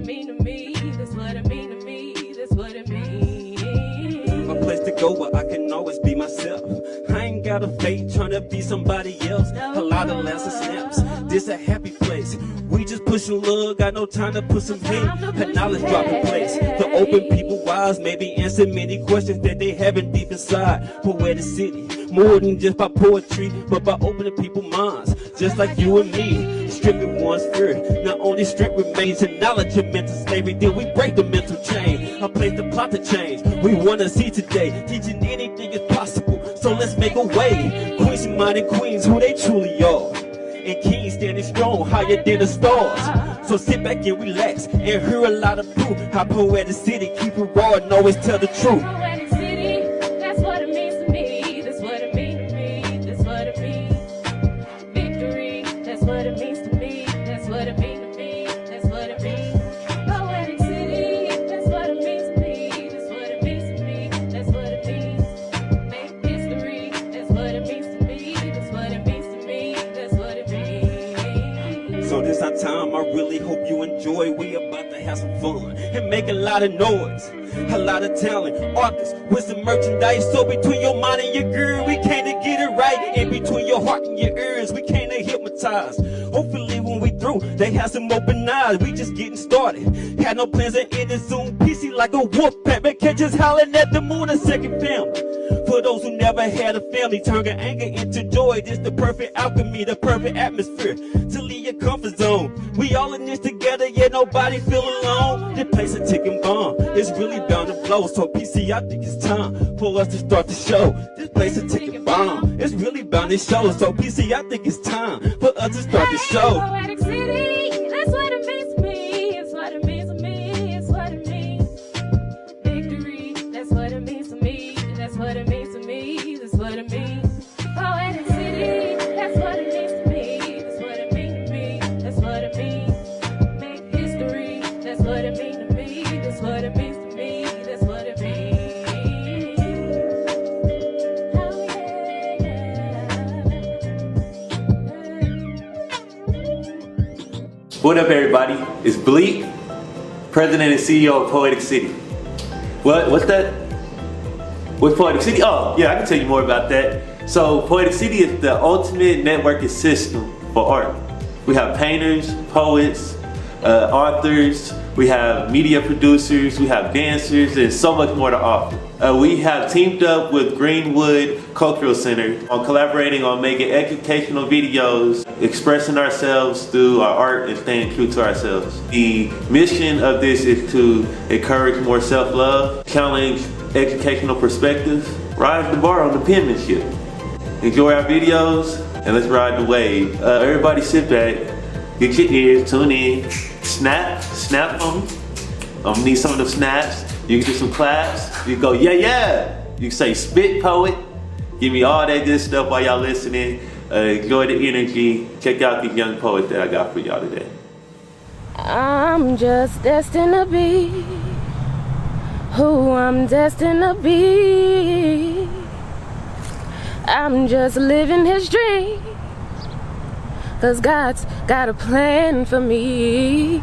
it mean to me. That's what it mean to me. That's what it means. A place to go where I can always be myself. I ain't got a fate trying to be somebody else. A lot of laughs and snaps. This a happy place. We just pushing love, got no time to put some hate. Her knowledge dropping place. To open people's eyes, maybe answer many questions that they haven't deep inside. Poetic City, more than just by poetry, but by opening people's minds, just like you and me. Stripping one's fear, not only strip remains in knowledge of mental slavery, then we break the mental chain. A place to plot the change we wanna see today, teaching anything is possible, so let's make a way. Queens minded queens, who they truly are, and kings standing strong, higher than the stars. So sit back and relax, and hear a lot of proof, how Poetic City keep it raw and always tell the truth. Poetic City, that's what it means to me. That's what it means to me. That's what it means. Victory, that's what it means to me. That's what it means to me. That's what it means. Poetic City, that's what it means to me. That's what it means to me. That's what it means. Make history, that's what it means to me. That's what it means to me. That's what it means. So this our time, I really hope you enjoy. We about to have some fun and make a lot of noise. A lot of talent, artists with some merchandise. So between your mind and your girl, we came to get it right. In between your heart and your ears, we came to hypnotize. Hopefully when we through, they have some open eyes. We just getting started. Had no plans to end it soon. PC like a wolf pack, but catch us howling at the moon. A second family. For those who never had a family, turning anger into joy. This the perfect alchemy, the perfect atmosphere to leave your comfort zone. We all in this together, yet nobody feel alone. This place a ticking bomb, it's really bound to blow. So PC, I think it's time for us to start the show. This place a ticking bomb, it's really bound to show. So PC, I think it's time for us to start the show. Poetic City, that's what it means to me. It's what it means to me. It's what it means. Victory, that's what it means to me. That's what it means to me. That's what it means. Poetic City, that's what it means to me. That's what it means to me. That's what it means. Make history, that's what it means to me. That's what it means to me. That's what it means. Oh yeah. What up, everybody? It's Bleak, President and CEO of Poetic City. What's that? What's Poetic City? Oh, yeah, I can tell you more about that. So, Poetic City is the ultimate networking system for art. We have painters, poets, authors, we have media producers, we have dancers, and so much more to offer. We have teamed up with Greenwood Cultural Center on collaborating on making educational videos, expressing ourselves through our art and staying true to ourselves. The mission of this is to encourage more self-love, challenge educational perspectives, rise the bar on the penmanship. Enjoy our videos and let's ride the wave. Everybody sit back, get your ears, tune in, snap for me. I'm gonna need some of them snaps. You can do some claps. You can go, yeah, yeah. You can say spit poet. Give me all that good stuff while y'all listening. Enjoy the energy. Check out the young poet that I got for y'all today. I'm just destined to be who I'm destined to be. I'm just living his dream, 'cause God's got a plan for me.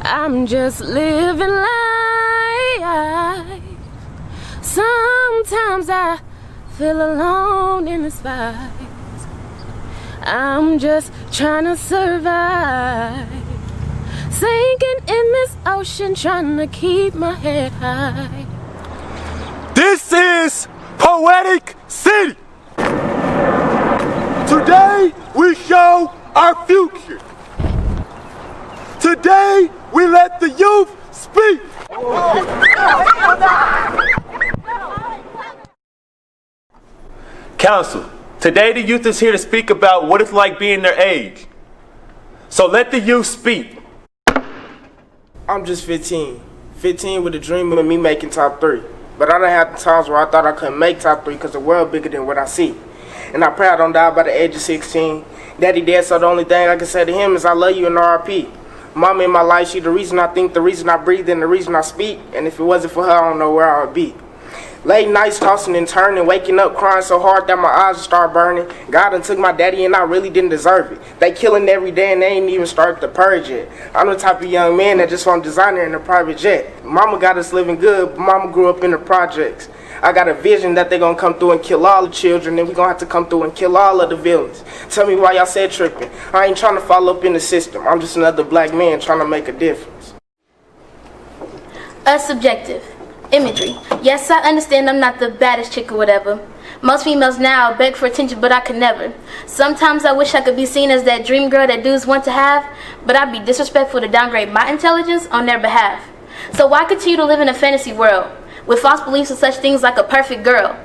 I'm just living life. Sometimes I feel alone in this fight. I'm just trying to survive, sinking in this ocean, trying to keep my head high. This is Poetic City. Today we show our future. Today we let the youth speak. Council, today the youth is here to speak about what it's like being their age. So let the youth speak. I'm just 15. 15 with a dream of me making top 3. But I done had the times where I thought I couldn't make top 3 because the world bigger than what I see. And I pray I don't die by the age of 16. Daddy dead, so the only thing I can say to him is I love you and RIP. Mama in my life, she the reason I think, the reason I breathe, and the reason I speak. And if it wasn't for her, I don't know where I would be. Late nights tossing and turning, waking up crying so hard that my eyes start burning. God done took my daddy and I really didn't deserve it. They killing every day and they ain't even started the purge yet. I'm the type of young man that just want designer in a private jet. Mama got us living good, but mama grew up in the projects. I got a vision that they gonna come through and kill all the children, and we gonna have to come through and kill all of the villains. Tell me why y'all said tripping. I ain't trying to follow up in the system. I'm just another black man trying to make a difference. Subjective. Imagery. Yes, I understand I'm not the baddest chick or whatever. Most females now beg for attention, but I could never. Sometimes I wish I could be seen as that dream girl that dudes want to have, but I'd be disrespectful to downgrade my intelligence on their behalf. So why continue to live in a fantasy world with false beliefs of such things like a perfect girl?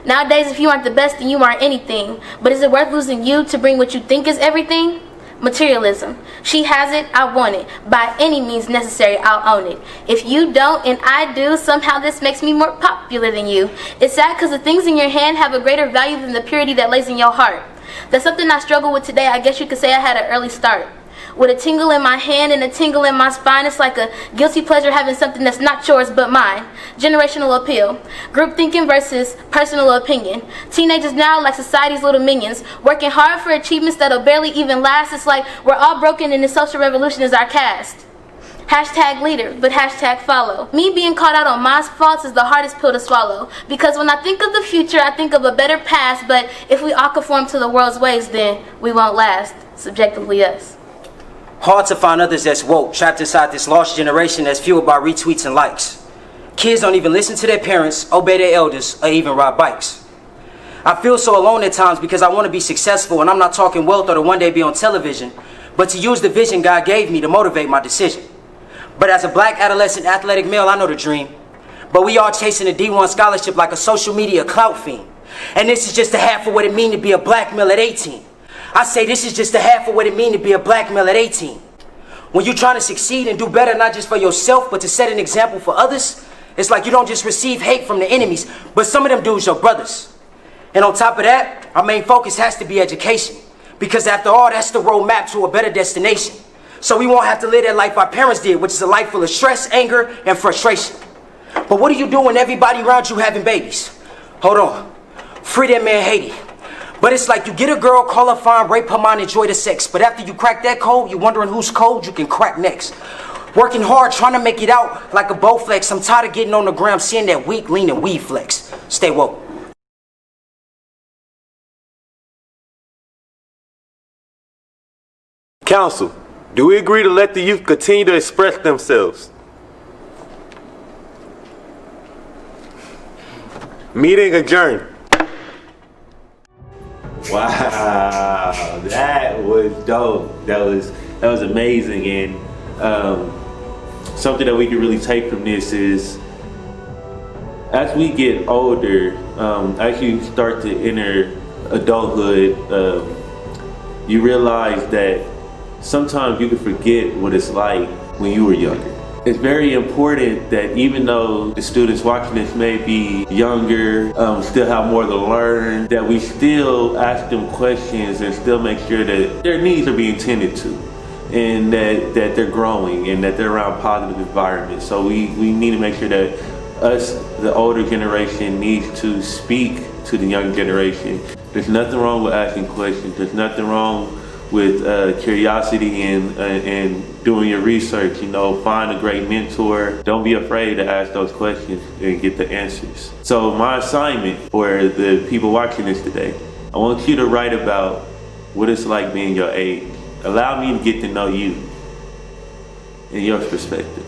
Nowadays, if you aren't the best, then you aren't anything. But is it worth losing you to bring what you think is everything? Materialism. She has it, I want it. By any means necessary, I'll own it. If you don't and I do, somehow this makes me more popular than you. It's sad because the things in your hand have a greater value than the purity that lays in your heart. That's something I struggle with today. I guess you could say I had an early start. With a tingle in my hand and a tingle in my spine, it's like a guilty pleasure having something that's not yours but mine. Generational appeal. Group thinking versus personal opinion. Teenagers now like society's little minions, working hard for achievements that'll barely even last. It's like we're all broken and the social revolution is our cast. Hashtag leader, but hashtag follow. Me being caught out on my faults is the hardest pill to swallow. Because when I think of the future, I think of a better past. But if we all conform to the world's ways, then we won't last. Subjectively us. Hard to find others that's woke, trapped inside this lost generation that's fueled by retweets and likes. Kids don't even listen to their parents, obey their elders, or even ride bikes. I feel so alone at times because I want to be successful, and I'm not talking wealth or to one day be on television, but to use the vision God gave me to motivate my decision. But as a black adolescent athletic male, I know the dream. But we all chasing a D1 scholarship like a social media clout fiend. And this is just a half of what it means to be a black male at 18. I say this is just a half of what it means to be a black male at 18. When you're trying to succeed and do better, not just for yourself, but to set an example for others, it's like you don't just receive hate from the enemies, but some of them dudes your brothers. And on top of that, our main focus has to be education. Because after all, that's the roadmap to a better destination. So we won't have to live that life our parents did, which is a life full of stress, anger, and frustration. But what do you do when everybody around you having babies? Hold on. Free that man Haiti. But it's like you get a girl, call her fine, rape her mind, enjoy the sex. But after you crack that code, you're wondering whose code you can crack next. Working hard, trying to make it out like a Bowflex. I'm tired of getting on the ground, seeing that weak, lean, and weed flex. Stay woke. Council, do we agree to let the youth continue to express themselves? Meeting adjourned. Wow, that was dope. That was amazing, and something that we can really take from this is, as we get older, as you start to enter adulthood, you realize that sometimes you can forget what it's like when you were younger. It's very important that even though the students watching this may be younger, still have more to learn, that we still ask them questions and still make sure that their needs are being tended to, and that they're growing and that they're around positive environments. So we need to make sure that us, the older generation, needs to speak to the young generation. There's nothing wrong with asking questions. There's nothing wrong with curiosity and doing your research. You know, find a great mentor. Don't be afraid to ask those questions and get the answers. So my assignment for the people watching this today, I want you to write about what it's like being your age. Allow me to get to know you and your perspective.